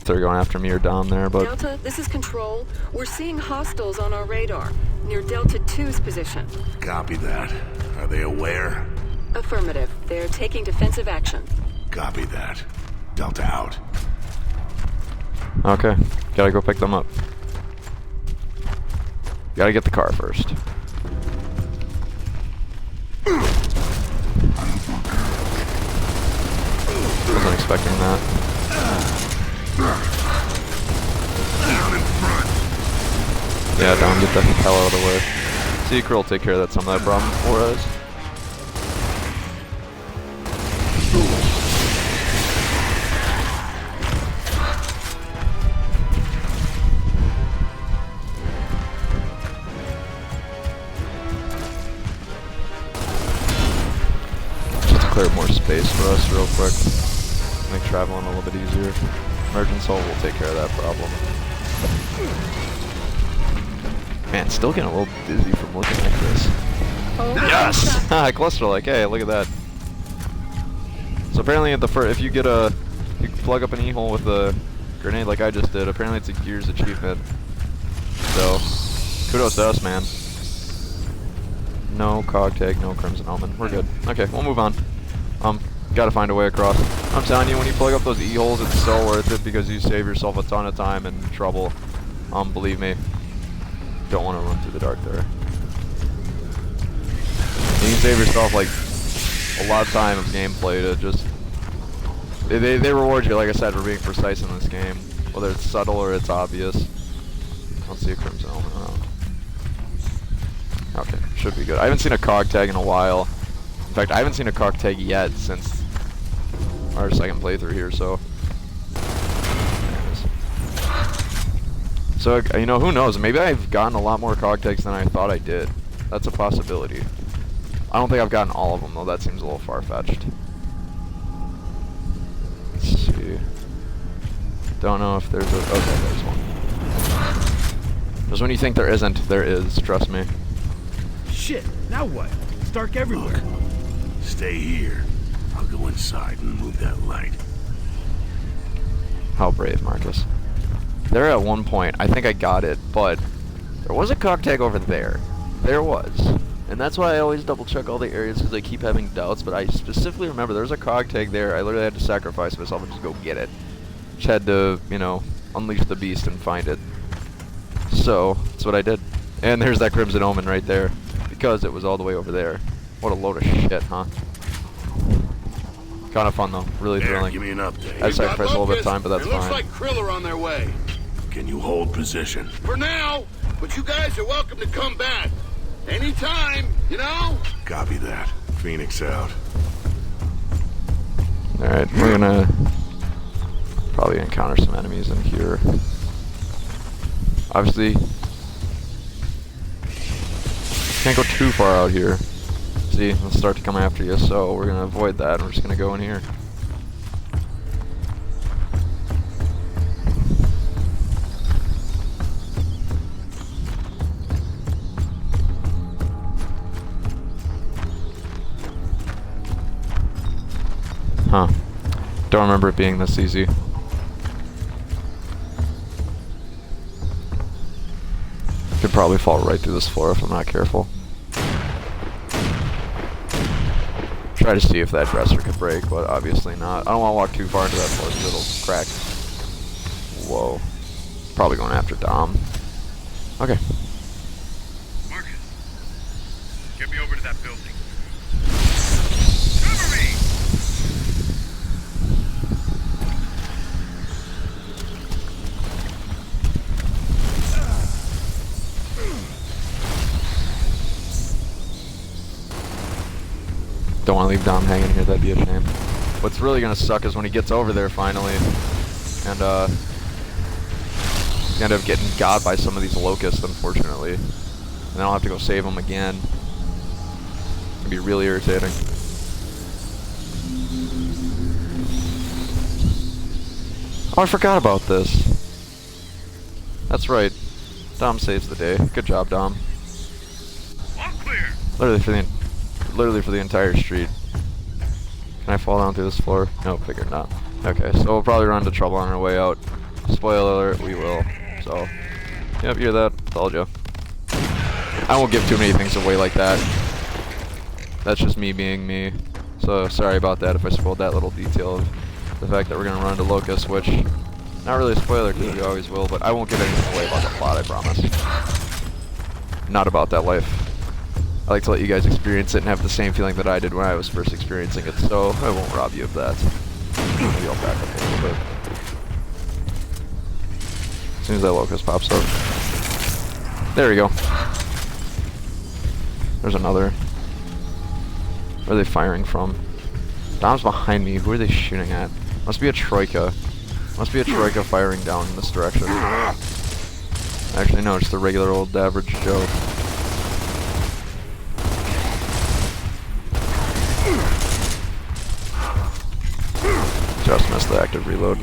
They're going after me or Dom there, but Delta, this is Control. We're seeing hostiles on our radar, near Delta 2's position. Copy that. Are they aware? Affirmative. They're taking defensive action. Copy that. Delta out. okay. Gotta go pick them up. Gotta get the car first. Wasn't expecting that. Yeah, Dom, get the hell out of the way. Seeker will take care of some of that problem for us. Just to clear more space for us real quick. Make traveling a little bit easier. Emergence Hull will take care of that problem. Man, still getting a little dizzy from looking at this. Yes! Ah, cluster like, hey, look at that. So apparently at the if you get you plug up an E-hole with a grenade like I just did, apparently it's a Gears achievement. So, kudos to us, man. No cog tag, no Crimson Omen. We're good. Okay, we'll move on. Gotta find a way across. I'm telling you, when you plug up those E-holes, it's so worth it because you save yourself a ton of time and trouble. Believe me. Don't want to run through the dark there. You can save yourself, like, a lot of time of gameplay to just... They reward you, like I said, for being precise in this game. Whether it's subtle or it's obvious. I don't see a Crimson Omen around. Okay, should be good. I haven't seen a cog tag in a while. In fact, I haven't seen a cog tag yet since our second playthrough here, so... So, you know, who knows? Maybe I've gotten a lot more cog tags than I thought I did. That's a possibility. I don't think I've gotten all of them, though. That seems a little far-fetched. Let's see. Don't know if there's a... Okay, there's one. Because when you think there isn't, there is. Trust me. Shit, now what? It's dark everywhere. Stay here. I'll go inside and move that light. How brave, Marcus. There at one point, I think I got it, but there was a cog tag over there. There was. And that's why I always double check all the areas because I keep having doubts, but I specifically remember there was a cog tag there. I literally had to sacrifice myself and just go get it. Just had to, you know, unleash the beast and find it. So, that's what I did. And there's that Crimson Omen right there. Because it was all the way over there. What a load of shit, huh? Kind of fun though. Really thrilling. Give me an update. I sacrificed a little bit of time, but that's it looks fine. like Krill are on their way. Can you hold position? For now, but you guys are welcome to come back. Anytime, you know? Copy that. Phoenix out. Alright, we're gonna probably encounter some enemies in here. Obviously, can't go too far out here. See, they'll start to come after you, so we're gonna avoid that. We're just gonna go in here. Huh. Don't remember it being this easy. Could probably fall right through this floor if I'm not careful. Try to see if that dresser could break, but obviously not. I don't want to walk too far into that floor because it'll crack. Whoa. Probably going after Dom. Okay. Marcus, get me over to that building. Cover me! Don't want to leave Dom hanging here, that'd be a shame. What's really gonna suck is when he gets over there finally, and you end up getting got by some of these locusts, unfortunately. And then I'll have to go save him again. It'd be really irritating. Oh, I forgot about this. That's right. Dom saves the day. Good job, Dom. All clear. Literally for the entire street. Can I fall down through this floor? No, figured not. Okay, so we'll probably run into trouble on our way out. Spoiler alert, we will. So, yep, hear that? Told you. I won't give too many things away like that. That's just me being me. So, sorry about that if I spoiled that little detail of the fact that we're gonna run into locusts, which, not really a spoiler because we always will, but I won't give anything away about the plot, I promise. Not about that life. I like to let you guys experience it and have the same feeling that I did when I was first experiencing it, so I won't rob you of that. Maybe I'll back up a little bit. As soon as that locust pops up. There we go. There's another. Where are they firing from? Dom's behind me. Who are they shooting at? Must be a Troika. Must be a Troika firing down in this direction. Actually, no, just a regular old average Joe. Just missed the active reload.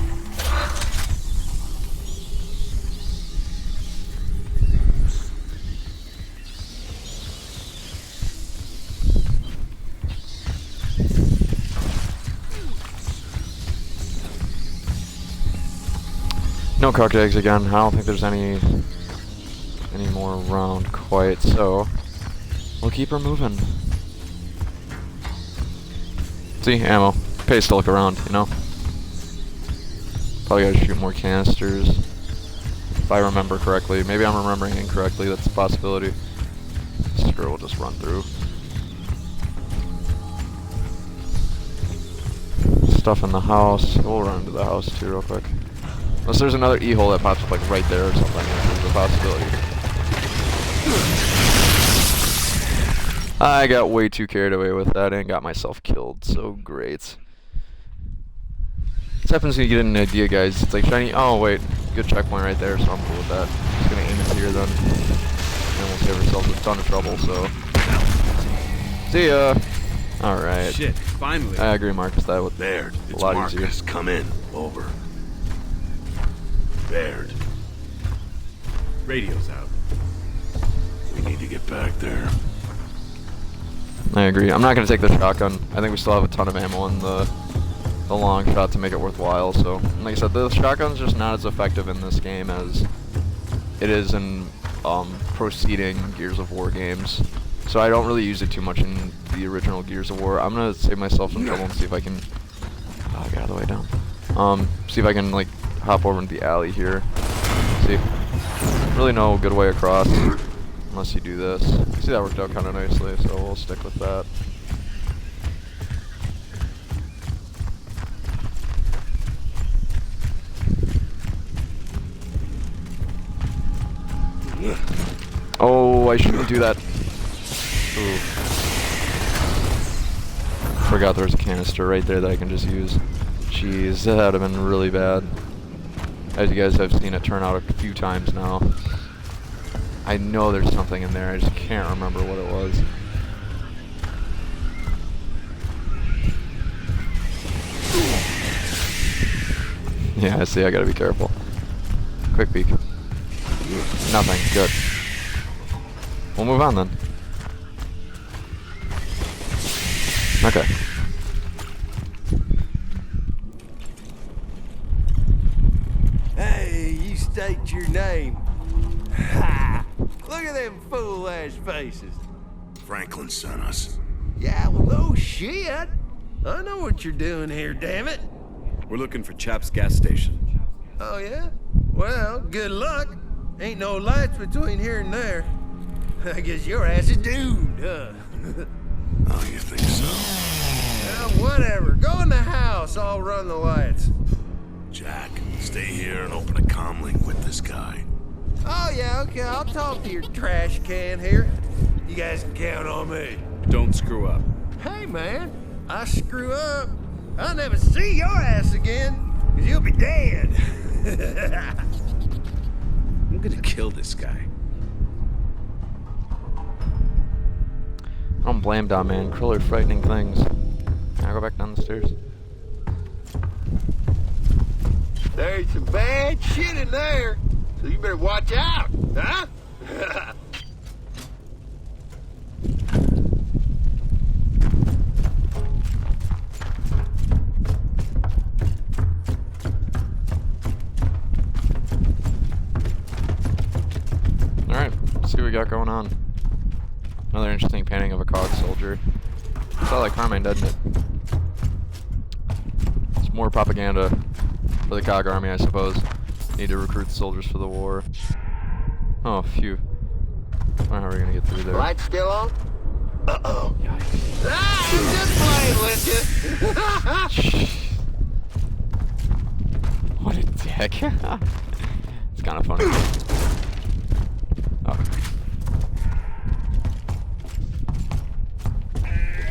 No cocked eggs again. I don't think there's any more around quite, so We'll keep her moving. See, ammo. Pays to look around, you know? Probably gotta shoot more canisters. If I remember correctly. Maybe I'm remembering incorrectly, that's a possibility. Screw, we'll just run through. Stuff in the house. We'll run into the house too real quick. Unless there's another E-hole that pops up like right there or something. There's a possibility. I got way too carried away with that and got myself killed. So great. This happens when you get an idea, guys. It's like shiny. Oh wait, good checkpoint right there, so I'm cool with that. Just gonna aim it here then, and we'll save ourselves a ton of trouble. So, see ya. All right. Shit, finally. I agree, Marcus. That would Baird, a it's lot Marcus. easier. Come in. Over. Baird, Radio's out. we need to get back there. I agree. I'm not gonna take the shotgun. I think we still have a ton of ammo in the long shot to make it worthwhile. So, like I said, the shotgun's just not as effective in this game as it is in preceding Gears of War games. So I don't really use it too much in the original Gears of War. I'm gonna save myself some trouble and see if I can. Oh, get out of the way down. See if I can like hop over into the alley here. See, really no good way across unless you do this. See, that worked out kind of nicely, so we'll stick with that. Oh, I shouldn't do that. Ooh. Forgot there was a canister right there that I can just use. Jeez, that would have been really bad. As you guys have seen it turn out a few times now. I know there's something in there, I just can't remember what it was. Yeah, I see, I gotta be careful. Quick peek. Nothing, good. We'll move on then. Okay. Hey, you state your name. Ha! Look at them fool-ass faces. Franklin sent us. Yeah, well, no shit. I know what you're doing here, damn it. We're looking for Chap's gas station. Oh, yeah? Well, good luck. Ain't no lights between here and there. I guess your ass is doomed, huh? Oh, you think so? Well, whatever. Go in the house. I'll run the lights. Jack, stay here and open a comm link with this guy. Oh, yeah, okay. I'll talk to your trash can here. You guys can count on me. Don't screw up. Hey, man. I screw up. I'll never see your ass again, because you'll be dead. I'm gonna kill this guy. I don't blame Dom, man. Krill are frightening things. Can I go back down the stairs? There's some bad shit in there, so you better watch out, huh? Alright, let's see what we got going on. Another interesting painting of a COG soldier. It's all like Carmine, doesn't it? It's more propaganda for the COG army, I suppose. Need to recruit soldiers for the war. Oh, phew. I don't know how we're gonna get through there. Lights still on? Uh-oh. Ah, I'm just playing with you. What a dick. It's kind of funny. Oh.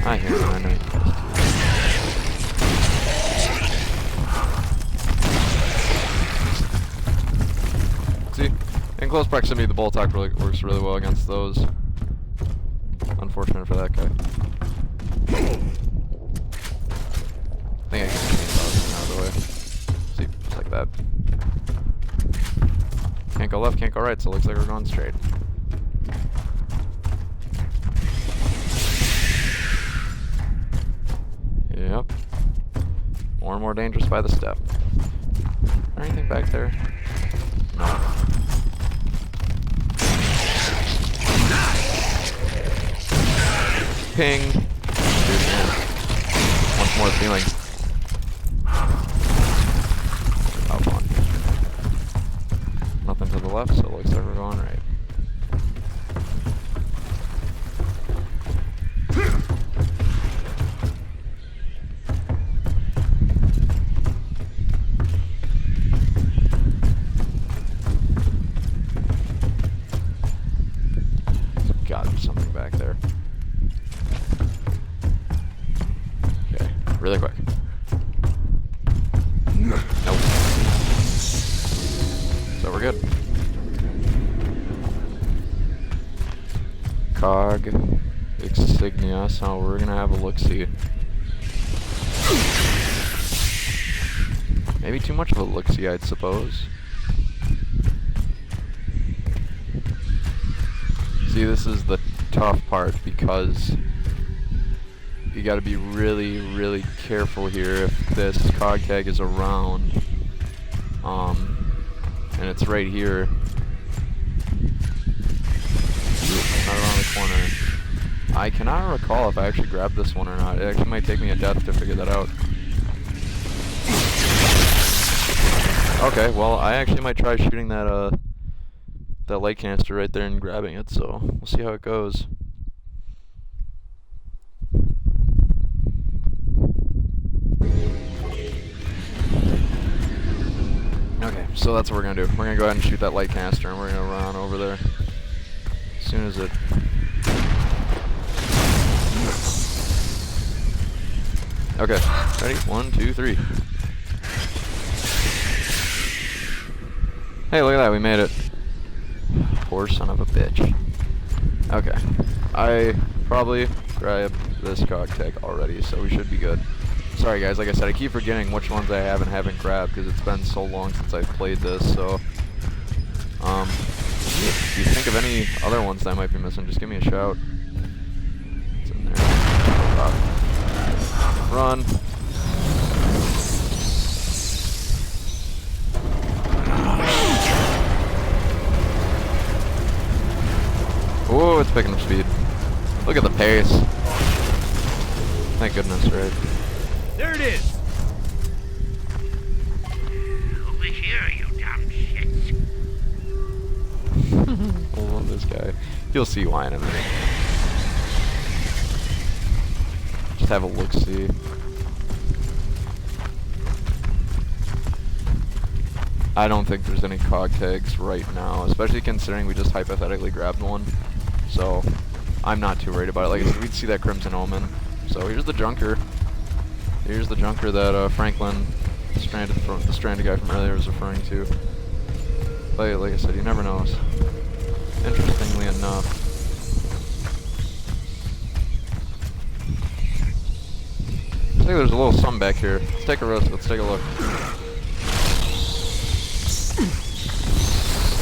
I hear him, I know you guys do. See, in close proximity, the bolt attack really works really well against those. Unfortunate for that guy. I think I can chainsaw him out of the way. See, just like that. Can't go left, can't go right, so it looks like we're going straight. Yep. More and more dangerous by the step. Is there anything back there? No. Ping. Do it again. Once more feeling. Up one. Nothing to the left, so it looks like we're going right. There's gotta be something back there. Okay, really quick. Nope. So we're good. Cog Insignia, so we're gonna have a look-see. Maybe too much of a look-see, I'd suppose. See, this is the tough part because you gotta be really, really careful here if this cog tag is around. And it's right here. Not around the corner. I cannot recall if I actually grabbed this one or not. It actually might take me a death to figure that out. Okay, well, I actually might try shooting that that light canister right there and grabbing it, so we'll see how it goes. Okay, so that's what we're gonna do. We're gonna go ahead and shoot that light canister and we're gonna run over there as soon as it... Okay, ready? 1, 2, 3. Hey, look at that, we made it. Poor son of a bitch. Okay, I probably grabbed this cog tag already, so we should be good. Sorry guys, like I said, I keep forgetting which ones I have and haven't grabbed because it's been so long since I've played this, so... if you think of any other ones that I might be missing, just give me a shout. It's in there. Run. Whoa, it's picking up speed. Look at the pace. Thank goodness, right? There it is! Over here, you dumb shits. I love this guy. You'll see why in a minute. Just have a look-see. I don't think there's any cog tags right now, especially considering we just hypothetically grabbed one. So, I'm not too worried about it. Like I said, we'd see that Crimson Omen. So here's the junker. Here's the junker that Franklin, the stranded guy from earlier, was referring to. But like I said, you never know. Interestingly enough. I think there's a little something back here. Let's take a risk. Let's take a look.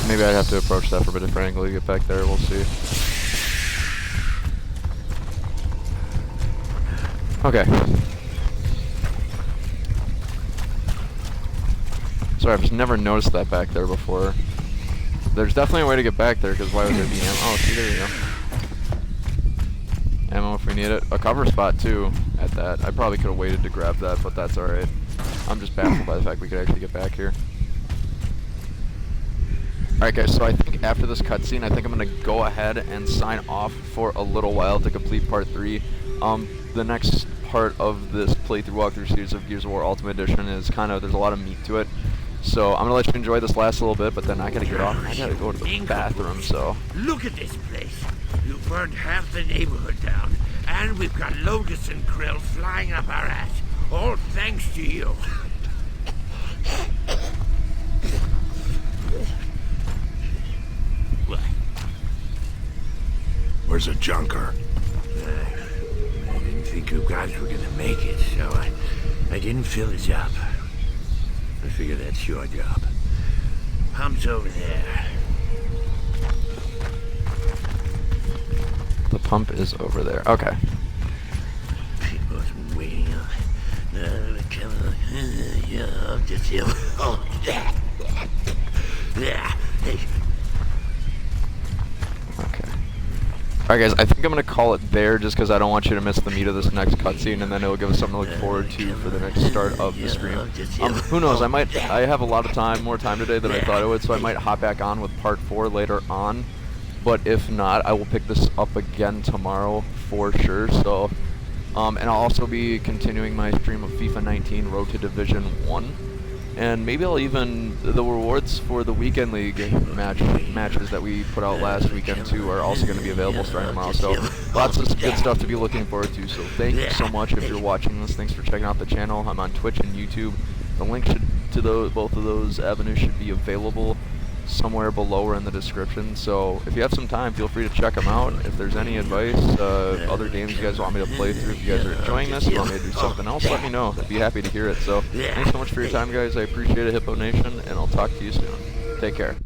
Maybe I'd have to approach that from a different angle to get back there. We'll see. Okay. Sorry, I've just never noticed that back there before. There's definitely a way to get back there, because why would there be ammo? Oh, see, there you go. Ammo if we need it. A cover spot, too, at that. I probably could have waited to grab that, but that's alright. I'm just baffled by the fact we could actually get back here. Alright guys, so I think after this cutscene, I think I'm going to go ahead and sign off for a little while to complete part 3. The next part of this playthrough walkthrough series of Gears of War Ultimate Edition is there's a lot of meat to it. So I'm going to let you enjoy this last little bit, but then I got to get off. I got to go to the bathroom, so... Look at this place. You burned half the neighborhood down, and we've got Lotus and Krill flying up our ass. All thanks to you. What? Where's the junker? I didn't think you guys were gonna make it, so I didn't fill it up. I figure that's your job. Pump's over there. The pump is over there. Okay. People's been waiting up. Yeah, just here. Oh, yeah. Hey. Okay. Alright guys, I think I'm going to call it there just because I don't want you to miss the meat of this next cutscene, and then it'll give us something to look forward to for the next start of the stream. Who knows, I have a lot of time, more time today than I thought I would, so I might hop back on with part 4 later on. But if not, I will pick this up again tomorrow for sure. So, and I'll also be continuing my stream of FIFA 19 Road to Division 1. And maybe I'll even, the rewards for the Weekend League matches that we put out last weekend too are also going to be available starting tomorrow. So lots of good stuff to be looking forward to. So thank you so much if you're watching this. Thanks for checking out the channel. I'm on Twitch and YouTube. The link to both of those avenues should be available somewhere below or in the description. So if you have some time, feel free to check them out. If there's any advice, other games you guys want me to play through, if you guys are enjoying this, you want me to do something else, let me know. I'd be happy to hear it. So thanks so much for your time, guys. I appreciate it, Hippo Nation, and I'll talk to you soon. Take care.